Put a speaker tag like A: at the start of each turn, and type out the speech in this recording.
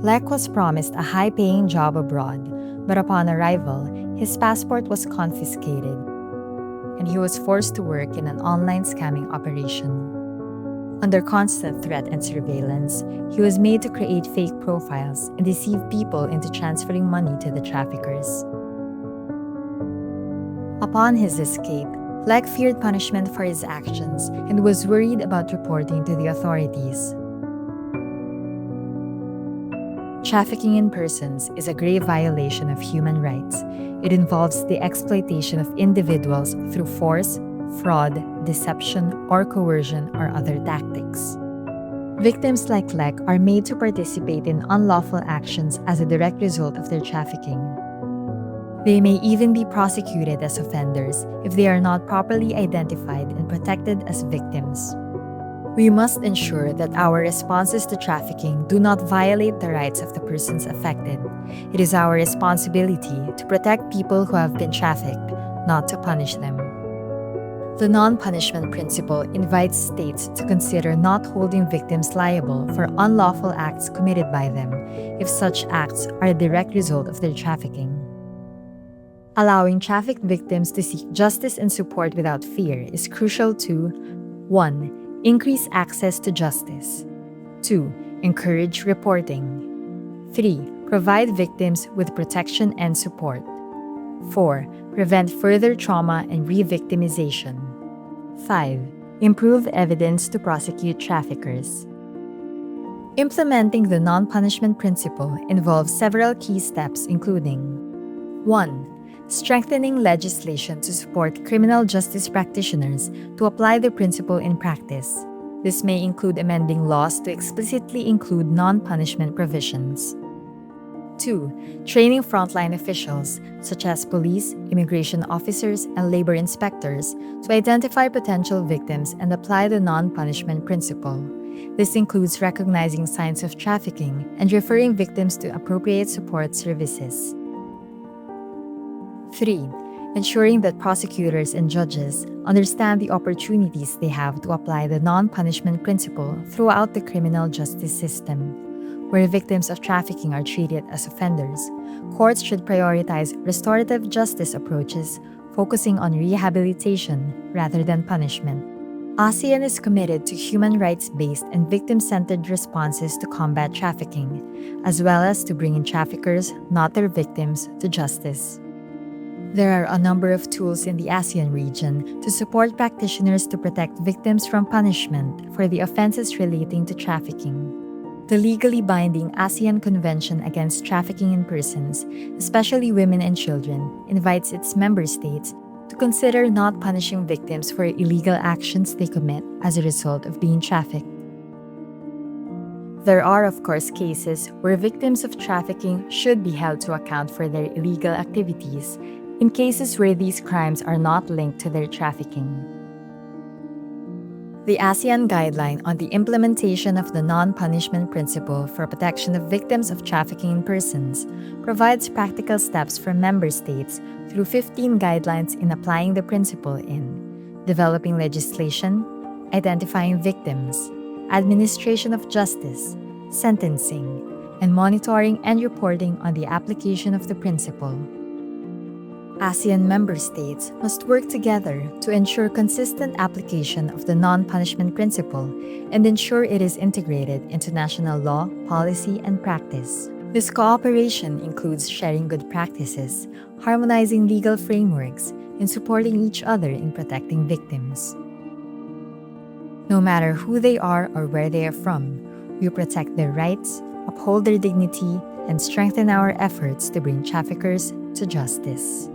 A: Lek was promised a high-paying job abroad, but upon arrival, his passport was confiscated, and he was forced to work in an online scamming operation. Under constant threat and surveillance, he was made to create fake profiles and deceive people into transferring money to the traffickers. Upon his escape, Lek feared punishment for his actions and was worried about reporting to the authorities. Trafficking in persons is a grave violation of human rights. It involves the exploitation of individuals through force, fraud, deception, or coercion or other tactics. Victims like Lek are made to participate in unlawful actions as a direct result of their trafficking. They may even be prosecuted as offenders if they are not properly identified and protected as victims. We must ensure that our responses to trafficking do not violate the rights of the persons affected. It is our responsibility to protect people who have been trafficked, not to punish them. The non-punishment principle invites states to consider not holding victims liable for unlawful acts committed by them if such acts are a direct result of their trafficking. Allowing trafficked victims to seek justice and support without fear is crucial to 1. Increase access to justice. 2. Encourage reporting. 3. Provide victims with protection and support. 4. Prevent further trauma and re-victimization. 5. Improve evidence to prosecute traffickers. Implementing the non-punishment principle involves several key steps including 1. Strengthening legislation to support criminal justice practitioners to apply the principle in practice. This may include amending laws to explicitly include non-punishment provisions. 2. Training frontline officials, such as police, immigration officers, and labor inspectors, to identify potential victims and apply the non-punishment principle. This includes recognizing signs of trafficking and referring victims to appropriate support services. 3. Ensuring that prosecutors and judges understand the opportunities they have to apply the non-punishment principle throughout the criminal justice system. Where victims of trafficking are treated as offenders, courts should prioritize restorative justice approaches, focusing on rehabilitation rather than punishment. ASEAN is committed to human rights-based and victim-centered responses to combat trafficking, as well as to bringing traffickers, not their victims, to justice. There are a number of tools in the ASEAN region to support practitioners to protect victims from punishment for the offenses relating to trafficking. The legally binding ASEAN Convention Against Trafficking in Persons, especially women and children, invites its member states to consider not punishing victims for illegal actions they commit as a result of being trafficked. There are, of course, cases where victims of trafficking should be held to account for their illegal activities in cases where these crimes are not linked to their trafficking. The ASEAN Guideline on the Implementation of the Non-Punishment Principle for Protection of Victims of Trafficking in Persons provides practical steps for member states through 15 guidelines in applying the principle in developing legislation, identifying victims, administration of justice, sentencing, and monitoring and reporting on the application of the principle. ASEAN member states must work together to ensure consistent application of the non-punishment principle and ensure it is integrated into national law, policy, and practice. This cooperation includes sharing good practices, harmonizing legal frameworks, and supporting each other in protecting victims. No matter who they are or where they are from, we protect their rights, uphold their dignity, and strengthen our efforts to bring traffickers to justice.